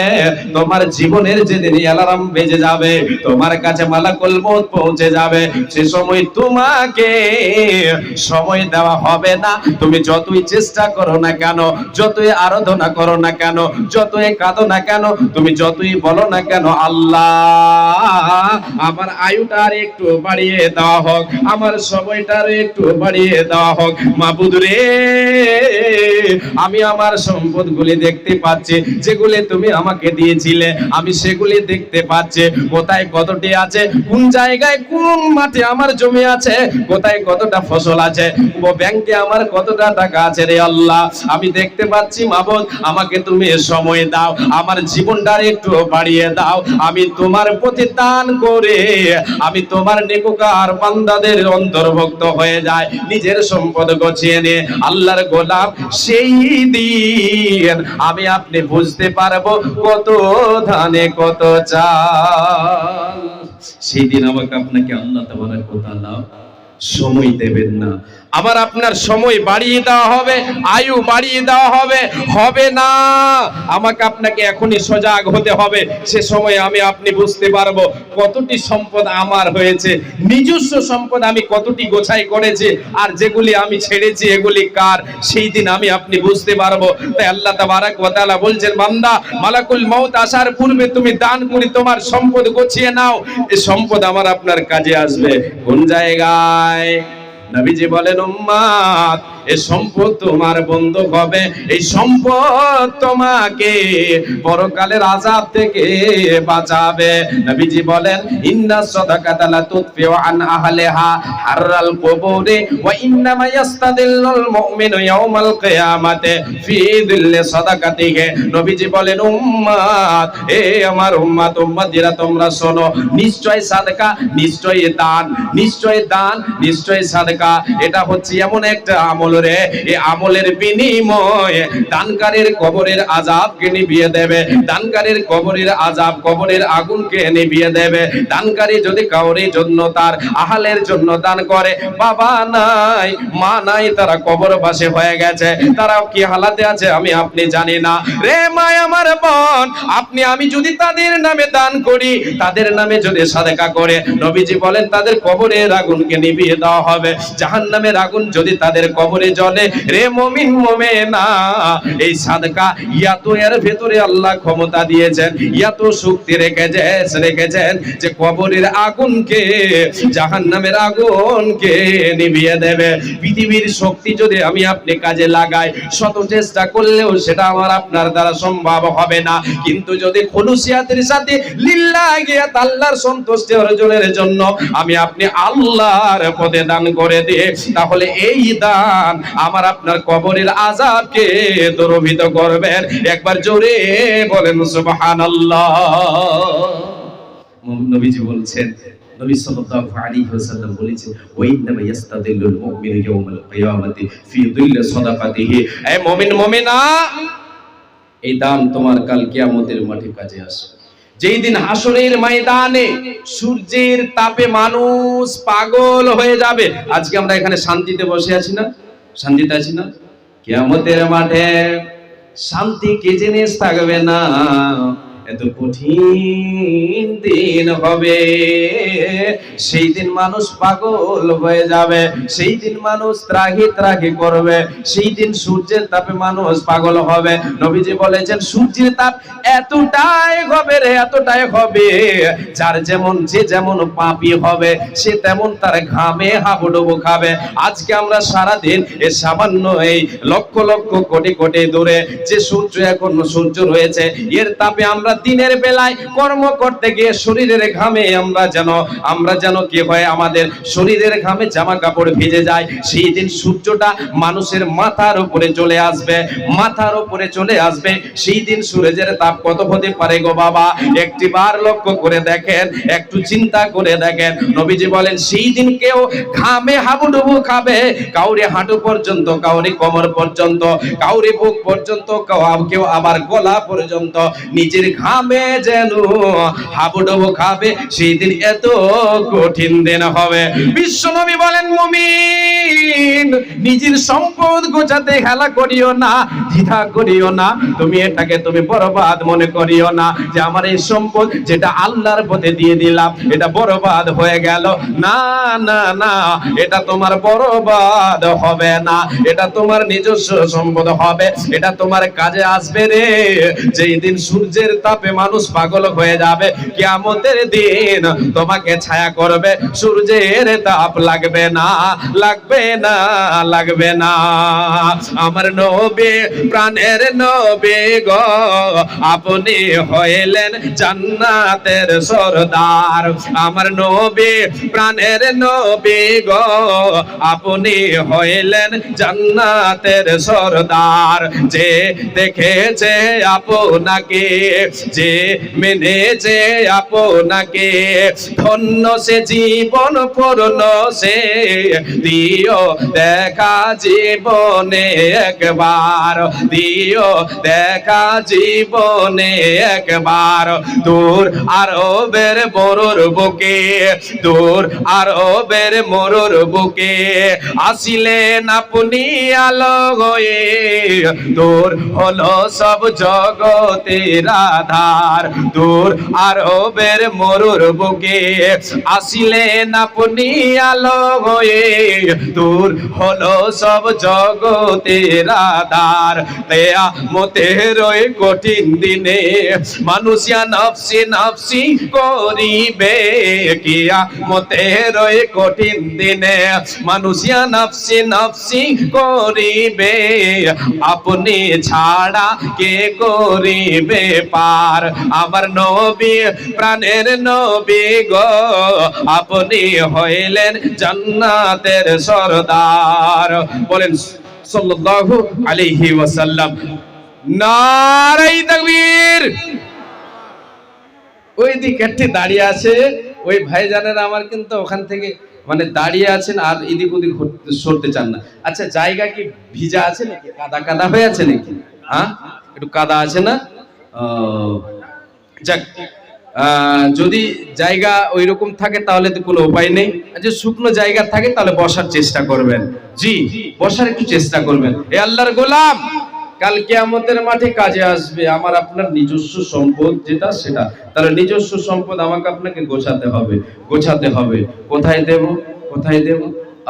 তোমার জীবনের যেদিন অ্যালার্ম বেজে যাবে, তোমার কাছে মালাকুল মউত পৌঁছে যাবে, সে সময় তোমাকে সময় দেওয়া হবে না। তুমি যতই চেষ্টা করো না কেন, যতই আরাধনা করো না কেন, যতই কাঁদো না কেন, তুমি যতই বলো না কেন, আল্লাহ আমার আয়ুটা আর একটু বাড়িয়ে দেওয়া হোক, আমার সময়টা আর একটু বাড়িয়ে দেওয়া হোক, মাবুদ রে, আমি আমার সম্পদগুলি দেখতে পাচ্ছি, যেগুলি তুমি আমাকে দিয়েছিলে, আমি সেগুলি দেখতে পাচ্ছি। কোথায় কতটি আছে, কোন জায়গায় কোন মাঠে আমার জমি আছে, কোথায় কতটা ফসল আছে, ব্যাংকে আমার কতটা টাকা আছে রে আল্লাহ, আমি দেখতে পাচ্ছি। মাবুদ, আমাকে তুমি সময় দাও, আমার জীবনটা একটু বাড়িয়ে দাও, আমি তোমার প্রতি দান করে আমি তোমার নেককার বান্দাদের অন্তর্ভুক্ত হয়ে যায়, নিজের সম্পদ গছিয়ে নিয়ে আল্লাহর গোলাম। সেই দিন আমি আপনি বুঝতে পারবো কত ধানে কত চাল। সেই দিন আমাকে আপনাকে আল্লাহ তাবারক ওয়া তাআলা সময় দেবেন না, আবার আপনার সময় বাড়িয়ে দেওয়া হবে, আয়ু বাড়িয়ে দেওয়া হবে, হবে না। আমাকে আপনাকে এখনই সজাগ হতে হবে। সে সময় আমি আপনি বুঝতে পারবো কতটি সম্পদ আমার হয়েছে, নিজস্ব সম্পদ আমি কতটি গোছাই করেছি, আর যেগুলি আমি ছেড়েছি এগুলি কার। সেই দিন আমি আপনি বুঝতে পারবো। তাই আল্লাহ তাবারক ওয়া তাআলা বলছেন, বান্দা, মালাকুল মউত আসার পূর্বে তুমি দান করে তোমার সম্পদ গোছিয়ে নাও, এই সম্পদ আমার আপনার কাজে আসবে। কোন জায়গায়? নবীজি বলেন, উম্মত, এই সম্পদ তোমার বন্ধু হবে, এই সম্পদ তোমাকে পরকালের আযাব থেকে বাঁচাবে। নবীজি বলেন, ইন্না সাদাকাতা লা তুতফিউ আন আহলিহা হাররাল কুবুরি ওয়া ইন্নামা ইয়াস্তাদিল্লুল মুমিনু ইয়াউমাল কিয়ামাতি ফি দিল্লি সাদাকাতিহি। নবীজি বলেন, উম্মত, এ আমার উম্মত, উম্মতিরা তোমরা শোনো, নিশ্চয় সাদকা, নিশ্চয় দান, নিশ্চয় দান, নিশ্চয় সাদকা, এটা হচ্ছে এমন একটা আমল রে, এই আমলের বিনিময়ে দানকারীর কবরের আযাবকে নিভিয়ে দেবে, দানকারীর কবরের আযাব, কবরের আগুনকে নিভিয়ে দেবে। দানকারী যদি কাউরির জন্য, তার আহালের জন্য দান করে, বাবা নাই, মা নাই, তারা কবরবাসী হয়ে গেছে, তারা কি হালাতে আছে আমি আপনি জানি না। রে মা আমার বোন, আপনি আমি যদি তাদের নামে দান করি, তাদের নামে যদি সাদকা করে, নবীজি বলেন তাদের কবরের আগুনকে নিভিয়ে দেওয়া হবে। জাহান্নামের আগুন যদি তাদের কবরে জ্বলে, রে মুমিন মুমিনা, এই সাদকা ইয়াতো এর ভেতরে আল্লাহ ক্ষমতা দিয়েছেন, এত শক্তি রেখেছেন যে কবরের আগুনকে, জাহান্নামের আগুনকে নিভিয়ে দেবে। পৃথিবীর শক্তি যদি আমি আপনি কাজে লাগাই, শত চেষ্টা করলেও সেটা আমার আপনার দ্বারা সম্ভব হবে না। কিন্তু যদি খুলুসিয়াতের সাথে লিল্লাহি, আল্লাহর সন্তুষ্টি অর্জনের জন্য আমি আপনি আল্লাহর পথে দান করে দিই, তাহলে এই দান আমার আপনার কবরের আযাবকে দূরীভূত করবেন। একবার জোরে বলেন সুবহানাল্লাহ। নবীজি বলছেন, নবী সাল্লাল্লাহু আলাইহি ওয়াসাল্লাম বলেছেন, ওয়া ইন্নামা ইয়াস্তাদিল্লুল মুমিনু ইয়াওমাল কিয়ামাতি ফি দিল্লি সাদাকাতিহি। এই মুমিন মুমিনা, এই দান তোমার কাল কিয়ামতের মাঠে কাজে আসবে। যেই দিন হাসরের ময়দানে সূর্যের তাপে মানুষ পাগল হয়ে যাবে। আজকে আমরা এখানে শান্তিতে বসে আছি না, শান্তিতে আছি না? কিয়ামতের মাঠে শান্তি কি জিনিস থাকবে না। এত কঠিন দিন হবে, সেই দিন মানুষ পাগল হয়ে যাবে, সেই দিন মানুষ ত্রাহি ত্রাহি করবে, সেই দিন সূর্যের তাপে মানুষ পাগল হবে। নবীজি বলেছেন সূর্যের তাপ এতটাই হবে রে, এতটাই হবে, যার যেমন যে যেমন পাপী হবে সে তেমন তার ঘামে হাবুডুবু খাবে। আজকে আমরা সারাদিন এ সামান্য এই লক্ষ লক্ষ কোটি কোটি দূরে যে সূর্য এখন সূর্য রয়েছে, এর তাপে আমরা দিনের বেলায় কর্ম করতে গিয়ে শরীরের ঘামে আমরা যেন কি হয়, আমাদের শরীরের ঘামে জামা কাপড় ভিজে যায়। সেই দিন সূর্যটা মানুষের মাথার উপরে চলে আসবে, মাথার উপরে চলে আসবে। সেই দিন সূর্যের তাপ কত হতে পারে গো বাবা, একটিবার লক্ষ্য করে দেখেন, একটু চিন্তা করে দেখেন। নবীজি বলেন সেই দিন কেউ ঘামে হাবুডুবু খাবে, কাউরে হাঁটু পর্যন্ত, কাউরে কোমর পর্যন্ত, কাউরে বুক পর্যন্ত, কেউ আবার গলা পর্যন্ত নিজের ঘামে যেন হাবুডুবু খাবে। সেই দিন এত কঠিন দিন হবে। বিশ্বনবী বলেন মুমিন নিজের সম্পদ গোছাতে হেলা করিও না, দ্বিধা করিও না, তুমি এটাকে তুমি বরবাদ মনে করিও না যে আমার এই সম্পদ যেটা আল্লাহর পথে দিয়ে দিলাম এটা বরবাদ হয়ে গেল। না না না, এটা তোমার বরবাদ হবে না, এটা তোমার নিজস্ব সম্পদ হবে, এটা তোমার কাজে আসবে রে। যেই দিন সূর্যের তাপে মানুষ পাগল হয়ে যাবে, কিয়ামতের দিন তোমাকে ছায়া করবে, সূর্যের তাপ লাগবে না, লাগবে না, লাগবে না। আমার নবী প্রাণের নবী গো, আপনি হইলেন জান্নাতের সরদার। আমার নবী প্রাণের নবী গো, আপনি হইলেন জান্নাতের সরদার। যে দেখেছে আপনাকে, যে মেনেছে আপনাকে, ধন্য সে জীবন পূর্ণ সে দিও দেখা জীবনে একবার, দিও দেখা জীবনে একবার। দূর আরবের মরুর বুকে, দূর আরবের মরুর বুকে আসিলেন আপনি আলো হয়ে, দূর হলো সব জগতের আধার। দূর আরবের মরুর বুকে আসিলেন আপনি আলো হয়ে, দূর হলো সব জগতের আধার। কিয়ামতের ওই কঠিন দিনে মানুষিয়া নফসি নফসি করিবে, কিয়ামতের ওই কঠিন দিনে মানুষিয়া নফসি নফসি করিবে, আপনি ছাড়া কে করিবে পার। আমার নবী প্রাণের নবী গো, আপনি হইলেন জান্নাতের সরদার। বলেন সাল্লাল্লাহু আলাইহি ওয়াসাল্লাম। নারে তাকবীর। ওই দিকে একটি দাঁড়িয়ে আছে ওই ভাইজানেরা আমার, কিন্তু ওখান থেকে মানে দাঁড়িয়ে আছেন আর এদিক ওদিক সরতে চান না। আচ্ছা জায়গা কি ভিজা আছে নাকি, কাদা কাদা হয়ে আছে নাকি? হ্যাঁ একটু কাদা আছে না? যাক, যদি জায়গা ওই রকম থাকে তাহলে তো কোনো উপায় নেই। যে শুকনো জায়গা থাকে তাহলে বসার চেষ্টা করবেন, জি বসার একটু চেষ্টা করবেন। এ আল্লাহর গোলাম, কাল কিয়ামতের মাঠে কাজে আসবে আমার আপনার নিজস্ব সম্পদ যেটা সেটা। তাহলে নিজস্ব সম্পদ আমাকে আপনাকে গোছাতে হবে, গোছাতে হবে। কোথায় দেব, কোথায় দেব?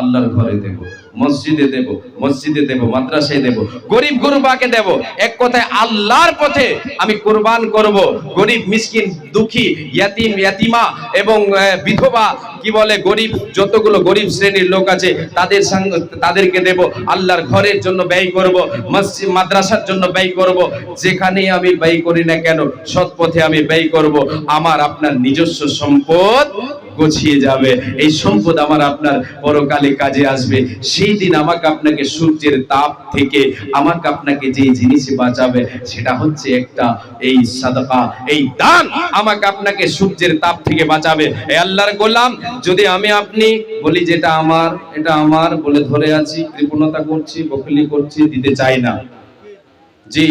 আল্লাহর ঘরে দেব, মসজিদে দেব, মসজিদে দেব, মাদ্রাসায় দেব, গরিব গুরবাকে দেব। এক কথায় আল্লাহর পথে আমি কুরবান করব। গরিব মিসকিন দুঃখী ইয়াতিম ইয়াতিমা এবং বিধবা কি বলে গরিব, যতগুলো গরিব শ্রেণীর লোক আছে তাদের সঙ্গে তাদেরকে দেব। আল্লাহর ঘরের জন্য ব্যয় করব, মসজিদ মাদ্রাসার জন্য ব্যয় করব। যেখানেই আমি ব্যয় করি না কেন সৎ পথে আমি ব্যয় করব। আমার আপনার নিজস্ব সম্পদ গুছিয়ে যাবে। এই সম্পদ আমার আপনার পরকালে কাজে আসবে। সেই দিন আমাকে আপনাকে সূর্যের তাপ থেকে আমাকে আপনাকে যে জিনিস বাঁচাবে সেটা হচ্ছে একটা এই সাদাকা, এই দান আমাকে আপনাকে সূর্যের তাপ থেকে বাঁচাবে। এই আল্লাহর গোলাম, যদি আমি আপনি বলি যেটা আমার, এটা আমার বলে ধরে আছি, কৃপণতা করছি, বকুলি করছি, দিতে চাই না, জি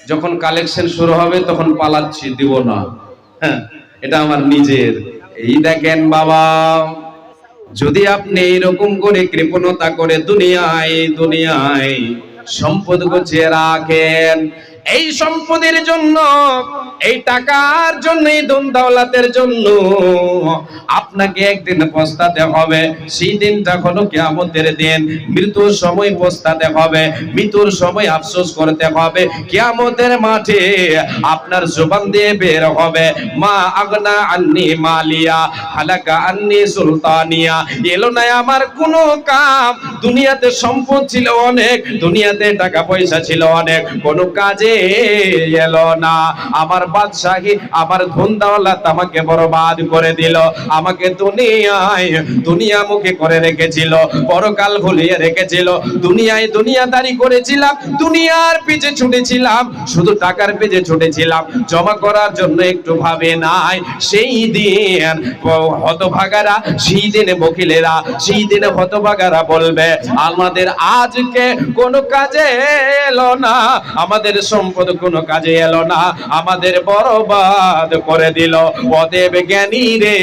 যখন কালেকশন শুরু হবে তখন পালাচ্ছি, দিব না। হ্যাঁ, এটা আমার নিজের। এই দেখেন বাবা, যদি আপনি এরকম করে কৃপণতা করে দুনিয়ায় সম্পদ গুছিয়ে রাখেন, এই সম্পদের জন্য, এই টাকার জন্য, এই ধন দৌলতের জন্য আপনাকে একদিন পস্তাতে হবে। সেই দিনটা হলো কিয়ামতের দিন। মৃত্যুর সময় পস্তাতে হবে, মৃত্যুর সময় আফসোস করতে হবে। কিয়ামতের মাঠে আপনার জবান দিয়ে বের হবে, মা আগনা আন্নি মালিয়া হালাকা আন্নি সুলতানিয়া। এলো না আমার কোনো কাম। দুনিয়াতে সম্পদ ছিল অনেক, দুনিয়াতে টাকা পয়সা ছিল অনেক, কোনো কাজে এলো না। আমার বাদশাহী, আমার ধন দৌলত আমাকে বরবাদ করে দিল। আমাকে দুনিয়ামুখী করে রেখেছিল, পরকাল ভুলিয়ে রেখেছিল। দুনিয়াদারি করেছিলাম, দুনিয়ার পিছে ছুটেছিলাম, শুধু টাকার পিছে ছুটেছিলাম, জমা করার জন্য একটু ভাবে নাই। সেই দিন হতভাগারা, সেই দিনে বকিলেরা, সেই দিনে হতভাগারা বলবে আমাদের আজকে কোনো কাজে এলো না, আমাদের সম্পদ কোনো কাজে এলো না, আমাদের বরবাদ করে দিল। অতএব জ্ঞানী রে,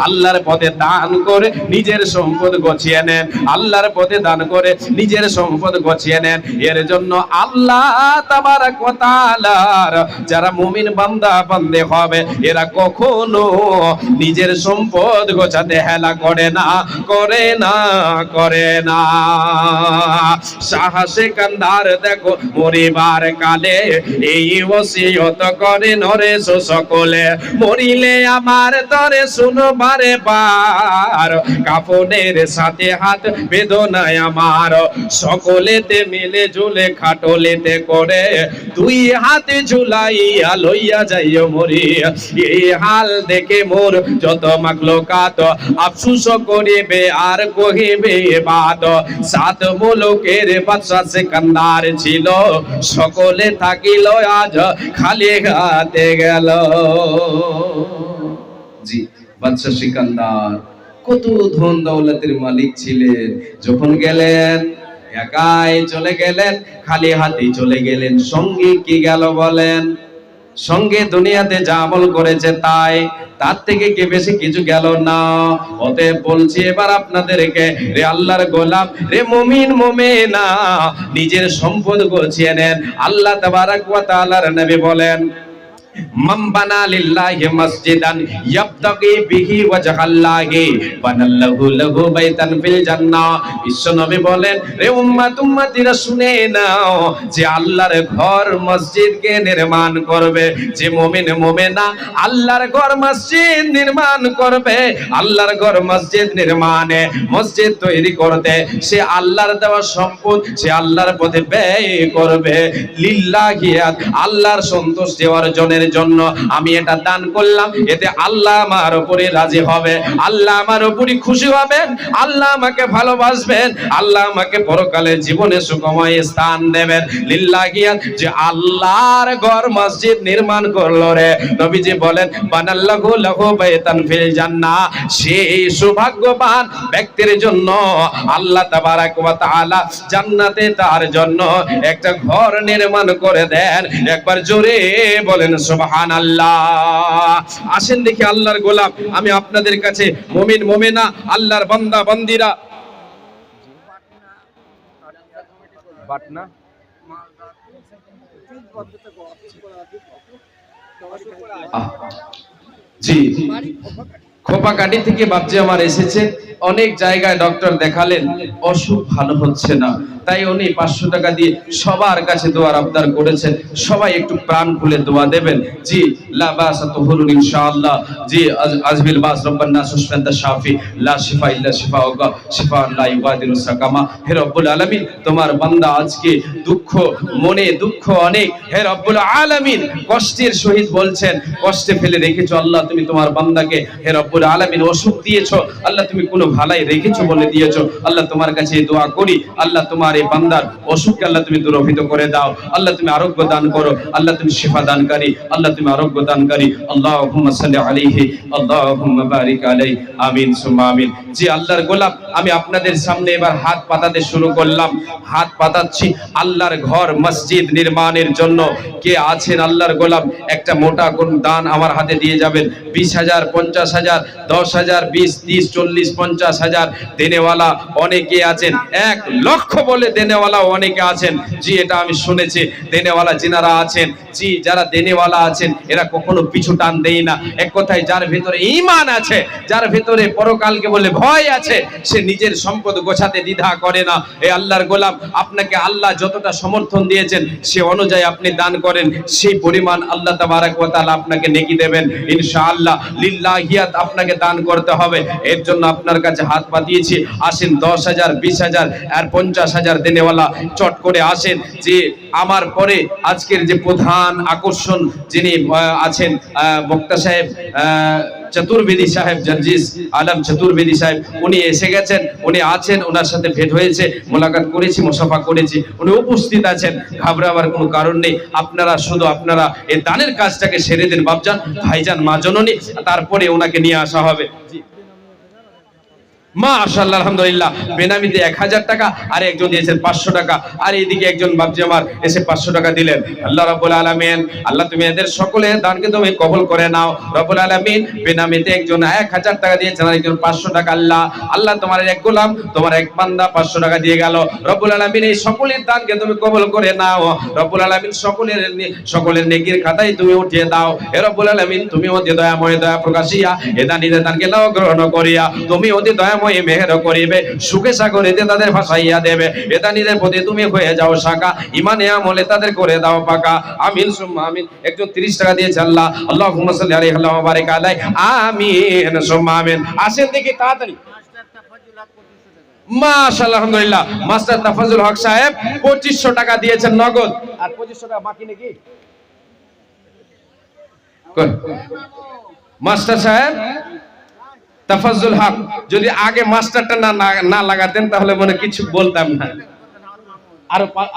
আল্লাহর পথে দান করে নিজের সম্পদ গছিয়ে নেন, আল্লাহর পথে দান করে নিজের সম্পদ গছিয়ে নেন। এর জন্য আল্লাহ তাবারক ওয়া তাআলার যারা মুমিন বান্দা বান্দে হবে, এরা কখনো নিজের সম্পদ গোছাতে হেলা করে না, করে না, করে না। শাহ সেকান্দার দেখো মরিবার কালে এই ওসিয়ত করে নরেশ সকলে, মরিলে আমার তরে শুনবারে বার, কাফনের সাথে হাত বেদনায় আমার, সকলেতে মিলে ঝুলে খাটলেতে করে, দুই হাতে ঝুলাইয়া লইয়া যাইও মরি। এই হাল দেখে মোর যত মাখলুকাত আফসোস করিবে আর কহিবে বাত, সাত মুলুকের বাদশা সিকান্দার ছিল, সকলে থাকিল আজ খালি হাতে গেল। জি, বাদশা সিকান্দার কত ধন দৌলতের মালিক ছিলেন, যখন গেলেন একাই চলে গেলেন, খালি হাতে চলে গেলেন। সঙ্গে কি গেল বলেন? সঙ্গে দুনিয়াতে যা আমল করেছে তাই, তার থেকে কি বেশি কিছু গেল না। অতএব বলছি এবার আপনাদেরকে, রে আল্লাহর গোলাম, রে মুমিন মুমিনা, নিজের সম্পদ গুছিয়ে নেন। আল্লাহ তাবারক ওয়া তাআলার নবী বলেন, মান বানা লিল্লাহি মসজিদান ইয়াবতাগি বিহি ওয়াজহাল্লাহি বানাল্লাহু লাহু বাইতান ফিল জান্নাহ। বিশ্বনবী বলেন, রে উম্মতিরা শুনে নাও, যে আল্লাহর ঘর মসজিদকে নির্মাণ করবে, যে মুমিন মুমিনা আল্লাহর ঘর মসজিদ নির্মাণ করবে, আল্লাহর ঘর মসজিদ নির্মাণে, মসজিদ তৈরি করতে সে আল্লাহর দেওয়া সম্পদ সে আল্লাহর পথে ব্যয় করবে। লিল্লাহি, আল্লাহর সন্তুষ্টি অর্জনের জন্য আমি এটা দান করলাম, এতে আল্লাহ আমার উপরে রাজি হবে, আল্লাহ আমার উপরে খুশি হবেন, আল্লাহ আমাকে ভালোবাসবেন, আল্লাহ আমাকে পরকালের জীবনে সুখময় স্থান দেবেন। লিল্লাহি, যে আল্লাহর ঘর মসজিদ নির্মাণ করলো রে, নবীজি বলেন, বানাল্লাহু লাহু বাইতান ফিল জান্নাহ, সেই সৌভাগ্যবান ব্যক্তির জন্য আল্লাহ তাবারক ওয়া তাআলা জান্নাতে তার জন্য একটা ঘর নির্মাণ করে দেন। একবার জোরে বলেন সুবহানাল্লাহ। আসেন দেখি আল্লাহর গোলাম, আমি আপনাদের কাছে মুমিন মুমিনা আল্লাহর বান্দা বান্দিরা, বাটনা জি খোপাকাটি থেকে বাপজি আমার এসেছে। অনেক জায়গায় ডক্টর দেখালেন, অসুখ ভালো হচ্ছে না, তাই উনি 500 টাকা দিয়ে সবার কাছে দোয়ার আবদার করেছেন। সবাই একটু প্রাণ খুলে দোয়া দেবেন। জি, লা বাসা তুহুরুন ইনশাআল্লাহ। জি, আজবিল বাস রব্বানা সুশফান্তা শাফি লা শিফা ইল্লা শিফাউকা শিফা লা ইউগাদিরু সাকামা। হে রব্বুল আলামিন, তোমার বান্দা আজকে দুঃখ, মনে দুঃখ অনেক, হে রব্বুল আলামিন কষ্টের সহিত বলছেন, কষ্টে ফেলে রেখেছো আল্লাহ তুমি তোমার বান্দাকে, হে রব্বুল রব্বুল আলামিন অসুখ দিয়েছো, আল্লাহ তুমি কোনো ভালাই রেখেছো বলে দিয়েছো। আল্লাহ তোমার কাছে দোয়া করি, আল্লাহ তোমার এই বান্দার অসুখকে আল্লাহ তুমি দূরীভূত করে দাও। আল্লাহ তুমি আরোগ্য দান করো, আল্লাহ তুমি শিফা দানকারী, আল্লাহ তুমি আরোগ্য দানকারী। আল্লাহুম্মা সাল্লি আলাইহি, আল্লাহুম্মা বারিক আলাইহি, আমিন সুম্মা আমিন। জি আল্লাহর গোলাম, আমি আপনাদের সামনে এবার হাত পাতাতে শুরু করলাম। হাত পাতাচ্ছি আল্লাহর ঘর মসজিদ নির্মাণের জন্য। কে আছেন আল্লাহর গোলাম? একটা মোটা কোন দান আমার হাতে দিয়ে যাবেন। 20,000, 50,000, 10,000, 20, 30, 40, 50,000 দেনেওয়ালা অনেকে আছেন। 1 লক্ষ বলে দেনেওয়ালা অনেকে আছেন। জি এটা আমি শুনেছি। দেনেওয়ালা যিনারা আছেন, জি যারা দেনেওয়ালা আছেন, এরা কখনো পিছু টান দেয় না। এক কথায় যার ভিতরে ঈমান আছে, যার ভিতরে পরকালকে বলে ভয় আছে, সে নিজের সম্পদ গোছাতে দ্বিধা করে না। এই আল্লাহর গোলাম, আপনাকে আল্লাহ যতটা সমর্থন দিয়েছেন সে অনুযায়ী আপনি দান করেন, সেই পরিমাণ আল্লাহ তাবারক ওয়া তাআলা আপনাকে নেকি দেবেন ইনশাআল্লাহ। লিল্লাহিয়াত আপনাকে দান করতে হবে। এর জন্য আপনার কাছে হাত পাতিয়েছি। আসেন 10,000, 20,000 আর 50,000 দেনেওয়ালা চট করে আসেন। যে আমার পরে আজকের যে প্রধান আকর্ষণ যিনি আছেন বক্তা সাহেব, চতুর্বেদী সাহেব, জার্জিস আলম চতুর্বেদী সাহেব, উনি এসে গেছেন, উনি আছেন, ওনার সাথে ভেট হয়েছে, মোলাকাত করেছি, মুসাফা করেছি, উনি উপস্থিত আছেন। ঘাবড়াবার কোনো কারণ নেই। আপনারা শুধু আপনারা এই দানের কাজটাকে সেরে দেন বাপজান, ভাইজান, মা জননী, তারপরে ওনাকে নিয়ে আসা হবে। মাশাআল্লাহ আলহামদুলিল্লাহ। বেনামিতে 1000 টাকা, আর একজন দিয়েছেন 500 টাকা, আর এইদিকে একজন বাপজি আমার এসে 500 টাকা দিলেন। আল্লাহ রাব্বুল আলামিন, আল্লাহ তুমি এদের সকলের দানকে তুমি কবুল করে নাও রব্বুল আলামিন। বেনামিতে একজন 1000 টাকা দিয়েছেন, আর একজন 500 টাকা। আল্লাহ তোমার এক গোলাম, তোমার এক বান্দা 500 টাকা দিয়ে গেল রব্বুল আলামিন। এই সকলের দানকে তুমি কবুল করে নাও রব্বুল আলামিন। সকলের নেকির খাতায় তুমি উঠিয়ে দাও হে রব্বুল আলামিন। তুমি অতি দয়াময়, দয়া প্রকাশিয়া এ দানিদের দানকে নাও গ্রহণ করিয়া তুমি অতি দয়াময় মেহের করিবে, সুখে সাগরেতে তাদের ভাসাইয়া দেবে। এদানীদের প্রতি তুমি হয়ে যাও শাখা, ইমানে আমলে তাদের করে দাও পাকা। আমিন সুম্মা আমিন। একজন 30 টাকা দিয়েছে। আল্লাহ আল্লাহুম্মা সাল্লি আলাইহি ওয়া বারিক আলাইহি, আমিন সুম্মা আমিন। আসেন দেখি তাড়াতাড়ি। মাশাআল্লাহ আলহামদুলিল্লাহ। মাস্টার তাফাজ্জুল হক সাহেব 2500 টাকা দিয়েছেন নগদ, আর 2500 টাকা বাকি নাকি? মাস্টার সাহেব তাফাজ্জুল হক, যদি আগে মাস্টারটা না লাগাতেন তাহলে মনে কিছু বলতাম না।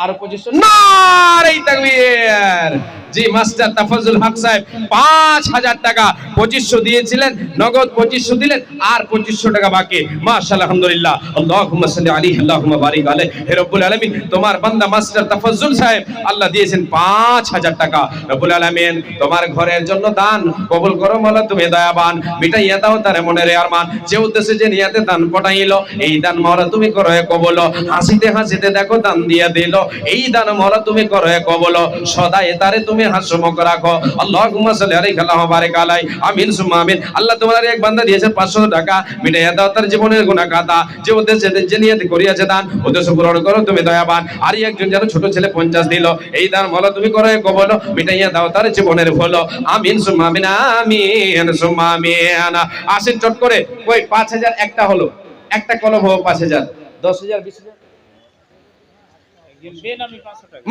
আরো 2500 নারে তাকবীর। জি মাস্টার তাফাজ্জুল হক সাহেব 5000 টাকা 2500 দিয়েছিলেন, নগদ 2500 দিলেন, আর 2500 টাকা বাকি। মাশাআল্লাহ আলহামদুলিল্লাহ। আল্লাহুম্মা সাল্লি আলাইহি, আল্লাহুম্মা বারিক আলাইহি। হে রব্বুল আলামিন, তোমার বান্দা মাস্টার তাফাজ্জুল সাহেব আল্লাহ দিয়েছেন 5000 টাকা। রব্বুল আলামিন, তোমার ঘরের জন্য দান কবুল করো মাওলা, তুমি দয়াবান, মিটাইয়া দাও তার মনের আরমান। যে উদ্দেশ্যে যে নিয়াতে দান পাঠাইলো, এই দান মাওলা তুমি করো কবুল। হাসিতে হাসিতে দেখো দান দিয়া দিল, এই দান মাওলা তুমি করো কবুল। সদা এতারে তুমি হাসমুখ রাখো। আল্লাহুম্মা সাল্লি আলাইহি, আল্লাহুম্মা বারিক আলাইহি, আমিন সুম্মা আমিন। আল্লাহ তোমার এক বান্দা দিয়েছে 500 টাকা, মিটাইয়া দাও তার জীবনের গুনাহ খাতা। যে উদ্দেশ্যে যে নিয়ত করিয়াছে দান, উদ্দেশ্য পূরণ করো তুমি দয়াবান। আর একজন যেন ছোট ছেলে 50 দিল, এই দান মাওলা তুমি করো কবুল, মিটাইয়া দাও তার জীবনের ভুল। আমিন সুম্মা আমিন, আমিন সুম্মা আমিন। আসেন চট করে। কই 5000 একটা হলো, একটা কলম হলো 5000, 10,000, 20,000।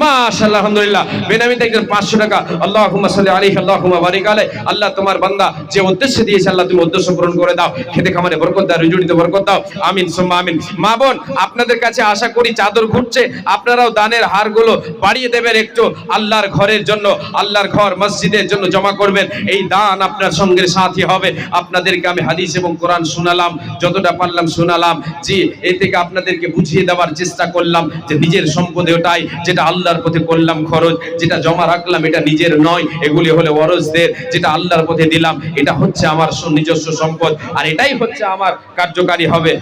মাশাআল্লাহ আলহামদুলিল্লাহ। বেনামিতে একজন 500 টাকা। আল্লাহুম্মা সাল্লি আলাইহি, আল্লাহুম্মা বারিক আলাইহি। আল্লাহ তোমার বান্দা যে উদ্দেশ্যে দিয়েছে আল্লাহ তুমি উদ্দেশ্য পূরণ করে দাও, খেতে খামারে বরকত দাও, রুজিতে বরকত দাও। আমিন সুম্মা আমিন। মা বোন, আপনাদের কাছে আশা করি চাদর ঘুরছে, আপনারাও দানের হারগুলো বাড়িয়ে দেবেন একটু। আল্লাহর ঘরের জন্য, আল্লাহর ঘর মসজিদের জন্য জমা করবেন। এই দান আপনার সঙ্গের সাথী হবে। আপনাদেরকে আমি হাদিস এবং কোরআন শোনালাম, যতটা পারলাম শোনালাম। জি এই থেকে আপনাদেরকে বুঝিয়ে দেওয়ার চেষ্টা করলাম যে নিজের সম্পদে ওটাই, যেটা আল্লাহর পথে করলাম খরচ, যেটা জমা রাখলাম এটা নিজের নয়, এগুলি হলো ওয়ারসদের। যেটা আল্লাহর পথে দিলাম এটা হচ্ছে আমার নিজস্ব সম্পদ, আর এটাই হচ্ছে আমার কার্যকারী হবে।